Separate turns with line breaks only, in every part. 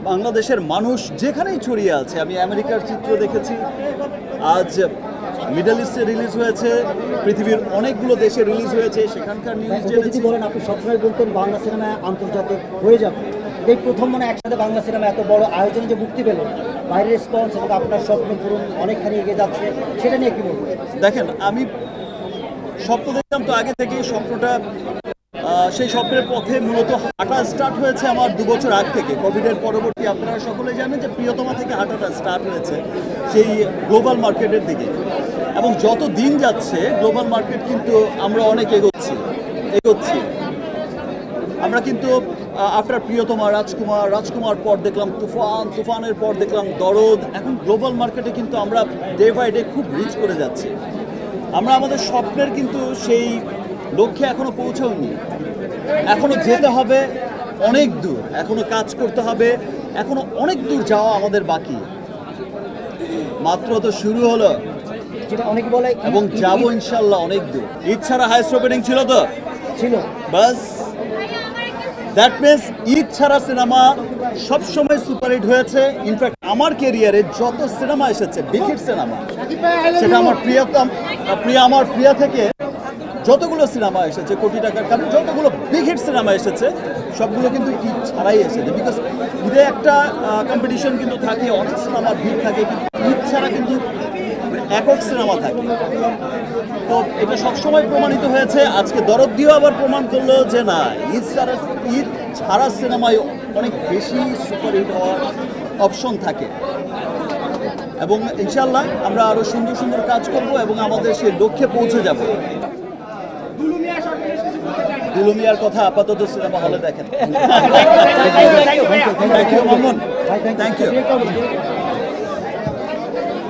বাংলাদেশের মানুষ যেখানেই ছড়িয়ে আছে। আমি আমেরিকার চিত্র দেখেছি, আজ মিডল ইস্টে রিলিজ হয়েছে, পৃথিবীর অনেকগুলো দেশে রিলিজ হয়েছে, সেখানকার নিউজ
যদি বলেন আপনি সবসময় বলতেন বাংলা সিনেমা আন্তর্জাতিক হয়ে যাবে, এই প্রথম মানে একসাথে বাংলা সিনেমা এত বড় আয়োজনে যে মুক্তি পেল, বাইরের রেসপন্স এবং আপনার স্বপ্ন পূরণ অনেকখানি এগিয়ে যাচ্ছে, সেটা নিয়ে কি বলবো?
দেখেন, আমি স্বপ্ন দেখতাম তো আগে থেকেই, স্বপ্নটা সেই স্বপ্নের পথে মূলত হাঁটা স্টার্ট হয়েছে আমার 2 বছর আগ থেকে। কোভিডের পরবর্তী আপনারা সকলে জানেন যে প্রিয়তমা থেকে হাঁটাটা স্টার্ট হয়েছে সেই গ্লোবাল মার্কেটের দিকে, এবং যত দিন যাচ্ছে গ্লোবাল মার্কেট কিন্তু আমরা অনেক এগোচ্ছি। আমরা কিন্তু আফটার প্রিয়তমা, রাজকুমার পর দেখলাম তুফানের পর দেখলাম দরদ, এখন গ্লোবাল মার্কেটে কিন্তু আমরা ডে বাই ডে খুব রিচ করে যাচ্ছি। আমরা আমাদের স্বপ্নের কিন্তু সেই লক্ষ্যে এখনো পৌঁছাইনি, এখনো যেতে হবে অনেক দূর, এখনো কাজ করতে হবে, এখনো অনেক দূর যাওয়া আমাদের বাকি। মাত্র তো শুরু হলো,
যেটা অনেকে বলে,
এবং যাবো ইনশাল্লাহ অনেক দূর। ঈদ ছাড়া হাইস্ট ওপেনিং ছিল তো
ছিল,
বাস দ্যাট মিনস ঈদ ছাড়া সিনেমা সবসময় সুপারহিট হয়েছে। ইনফ্যাক্ট আমার ক্যারিয়ারে যত সিনেমা এসেছে, বিগ হিট সিনেমা, সেটা আমার প্রিয়া থেকে যতগুলো সিনেমা এসেছে, কোটি টাকার কারণ যতগুলো বিগ হিট সিনেমা এসেছে, সবগুলো কিন্তু ঈদ ছাড়াই এসেছে। বিকজ ঈদে একটা কম্পিটিশন কিন্তু থাকে, অনেক সিনেমার ভিড় থাকে, কিন্তু ঈদ ছাড়া কিন্তু একক সিনেমা থাকে। তো এটা সবসময় প্রমাণিত হয়েছে, আজকে দরদ দিয়েও আবার প্রমাণ করলো যে না, ঈদ ছাড়া সিনেমায় অনেক বেশি সুপারহিট হওয়ার অপশন থাকে। এবং ইনশাল্লাহ আমরা আরও সুন্দর সুন্দর কাজ করব এবং আমাদের সেই লক্ষ্যে পৌঁছে যাব। দুলুমিয়ার কথা আপাতত সিনেমা হলে দেখেন।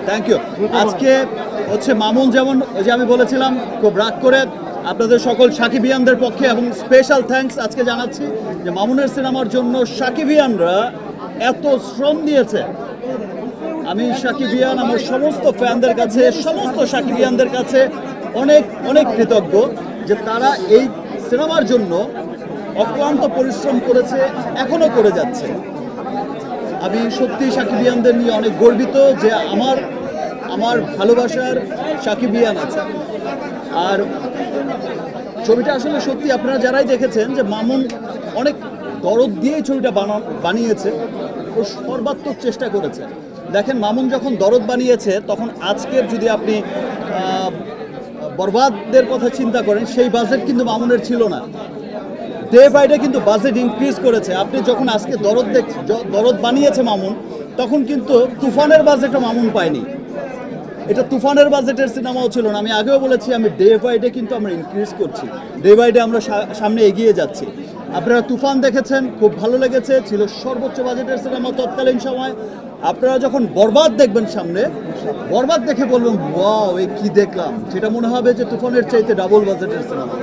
Thank you. আজকে হচ্ছে মামুন, যেমন ওই যে আমি বলেছিলাম খুব রাগ করে আপনাদের সকল সাকিবিয়ানদের পক্ষে এবং স্পেশাল থ্যাঙ্কস আজকে জানাচ্ছি যে মামুনের সিনেমার জন্য সাকিবিয়ানরা এত শ্রম দিয়েছে। আমি সাকিবিয়ান, আমার সমস্ত ফ্যানদের কাছে, সমস্ত সাকিবিয়ানদের কাছে অনেক অনেক কৃতজ্ঞ যে তারা এই সিনেমার জন্য অক্লান্ত পরিশ্রম করেছে, এখনও করে যাচ্ছে। আমি সত্যি সাকিবিয়ানদের নিয়ে অনেক গর্বিত যে আমার ভালোবাসার সাকিবিয়ান আছে। আর ছবিটা আসলে সত্যি আপনারা যারাই দেখেছেন যে মামুন অনেক দরদ দিয়েই ছবিটা বানিয়েছে, ও সর্বাত্মক চেষ্টা করেছে। দেখেন, মামুন যখন দরদ বানিয়েছে, তখন আজকের যদি আপনি বরবাদের কথা চিন্তা করেন, সেই বাজেট কিন্তু মামুনের ছিল না। ডে বাই ডে কিন্তু বাজেট ইনক্রিজ করেছে। আপনি যখন আজকে দরদ বানিয়েছে মামুন, তখন কিন্তু তুফানের বাজেটও মামুন পায়নি। এটা তুফানের বাজেটের সিনেমাও ছিল না। আমি আগেও বলেছি, আমি ডে বাই ডে কিন্তু আমরা ইনক্রিজ করছি, ডে বাই ডে আমরা সামনে এগিয়ে যাচ্ছি। আপনারা তুফান দেখেছেন, খুব ভালো লেগেছে, ছিল সর্বোচ্চ বাজেটের সিনেমা তৎকালীন সময়। আপনারা যখন বরবাদ দেখবেন সামনে, বরবাদ দেখে বলবেন ওয়াও, এই কি দেখলাম, সেটা মনে হবে যে তুফানের চাইতে ডাবল বাজেটের সিনেমা।